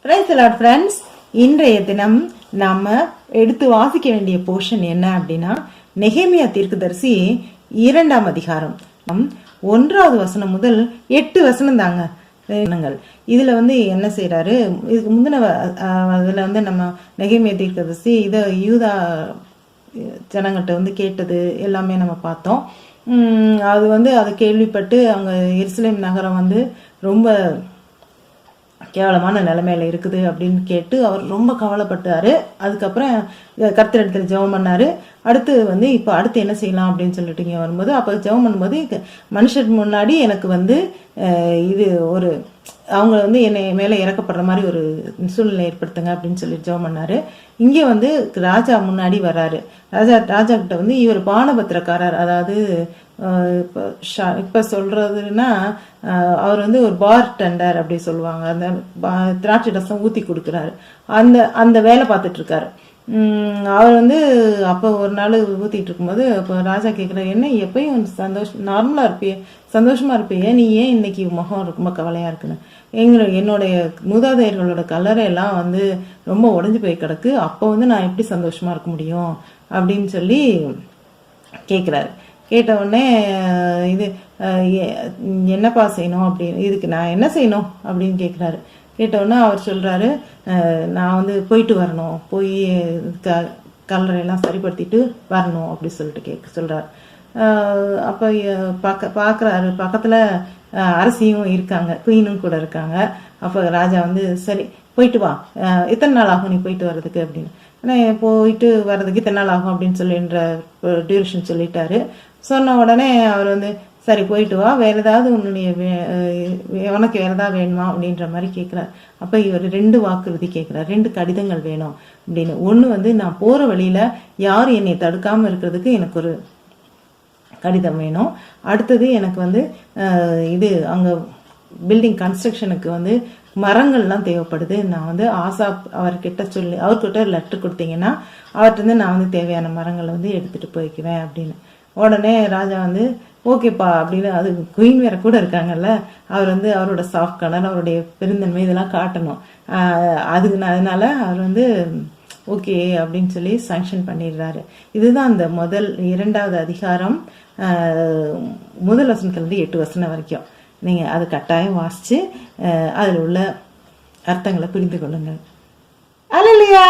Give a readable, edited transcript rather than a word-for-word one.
Praise the Lord friends. இன்றைய தினம் நாம எடுத்து வாசிக்க வேண்டிய போர்ஷன் என்ன அப்படின்னா, நெகேமியா தீர்க்கதரிசி 2ஆம் அதிகாரம் 1வது வசனம் முதல் 8 வசனம் தாங்க. இதுல என்ன செய்யறாரு, இதுக்கு முந்தின அதுல நம்ம நெகேமியா தீர்க்கதரிசி இதை யூதா ஜனங்கள்கிட்ட கேட்டது எல்லாமே நம்ம பார்த்தோம். அது அதை கேள்விப்பட்டு அவங்க எருசலேம் நகரம் ரொம்ப கேவலமான நிலைமையில இருக்குது அப்படின்னு கேட்டு அவர் ரொம்ப கவலைப்பட்டாரு. அதுக்கப்புறம் கர்த்தரிடத்துல ஜெபம் பண்ணாரு. அடுத்து இப்போ அடுத்து என்ன செய்யலாம் அப்படின்னு சொல்லிட்டு இங்கே வரும்போது, அப்போ ஜெபம் பண்ணும்போது மனுஷர் முன்னாடி எனக்கு இது ஒரு அவங்க என்னை மேலே இறக்கப்படுற மாதிரி ஒரு சூழ்நிலை ஏற்படுத்துங்க அப்படின்னு சொல்லி ஜெபம் பண்ணாரு. இங்கே ராஜா முன்னாடி வர்றாரு. ராஜா கிட்ட இவர் பானபத்திரக்காரர், அதாவது இப்போ சொல்றதுன்னா அவர் ஒரு பார் டெண்டர் அப்படி சொல்லுவாங்க. அந்த திராட்சை ரசம் ஊத்தி கொடுக்குறாரு. அந்த வேலை பார்த்துட்டு இருக்காரு. அவர் அப்போ ஒரு நாள் ஊத்திட்டு இருக்கும்போது இப்போ ராஜா கேட்குறாரு, என்ன எப்பயும் நார்மலா இருப்பியே, சந்தோஷமா இருப்பியே, நீ ஏன் இன்னைக்கு முகம் ரொம்ப கவலையா இருக்குன்னு? என்னுடைய மூதாதையர்களோட கல்லறை எல்லாம் ரொம்ப உடஞ்சி போய் கிடக்கு. அப்போ நான் எப்படி சந்தோஷமா இருக்க முடியும் அப்படின்னு சொல்லி கேட்குறாரு. கேட்ட உடனே இது என்னப்பா செய்யணும் அப்படின்னு, இதுக்கு நான் என்ன செய்யணும் அப்படின்னு கேட்குறாரு. கேட்டவுடனே அவர் சொல்றாரு, நான் போயிட்டு வரணும், போய் கல்லறையெல்லாம் சரிப்படுத்திட்டு வரணும் அப்படி சொல்லிட்டு சொல்றாரு. அப்போ பார்க்குறாரு, பக்கத்தில் அரசியும் இருக்காங்க, குயினும் கூட இருக்காங்க. அப்போ ராஜா சரி போயிட்டு வா, எத்தனை நாள் ஆகும் நீ போயிட்டு வர்றதுக்கு அப்படின்னு. போயிட்டு வர்றதுக்கு இத்தனை நாள் ஆகும் அப்படின்னு சொல்லின்ற டியூரேஷன் சொல்லிட்டாரு. சொன்ன உடனே அவர் சரி போயிட்டு வா, வேற ஏதாவது உனக்கு வேற ஏதாவது வேணுமா அப்படின்ற மாதிரி கேட்குறாரு. அப்போ இவர் 2 வாக்குறுதி கேட்குறாரு, 2 கடிதங்கள் வேணும் அப்படின்னு. ஒன்று நான் போகிற வழியில யாரும் என்னை தடுக்காமல் இருக்கிறதுக்கு எனக்கு ஒரு கடிதம் வேணும். அடுத்தது எனக்கு இது அங்கே பில்டிங் கன்ஸ்ட்ரக்ஷனுக்கு மரங்கள்லாம் தேவைப்படுது. நான் ஆசாப் அவர்கிட்ட லெட்டர் கொடுத்தீங்கன்னா அவர்கிட்ட நான் தேவையான மரங்களை எடுத்துட்டு போய்க்குவேன் அப்படின்னு. உடனே ராஜா ஓகேப்பா அப்படின்னு, அது குயின் வேற கூட இருக்காங்கல்ல, அவர் அவரோட சாஃப்ட் கலர், அவருடைய பெருந்தன்மை இதெல்லாம் காட்டணும். அதனால அவர் ஓகே அப்படின்னு சொல்லி சாங்ஷன் பண்ணிடுறாரு. இதுதான் அந்த 2வது அதிகாரம் முதல் வசனத்துலேருந்து 8 வசனம் வரைக்கும். நீங்கள் அது கட்டாயம் வாசித்து அதில் உள்ள அர்த்தங்களை புரிந்து கொள்ளுங்கள். அல்லேலூயா.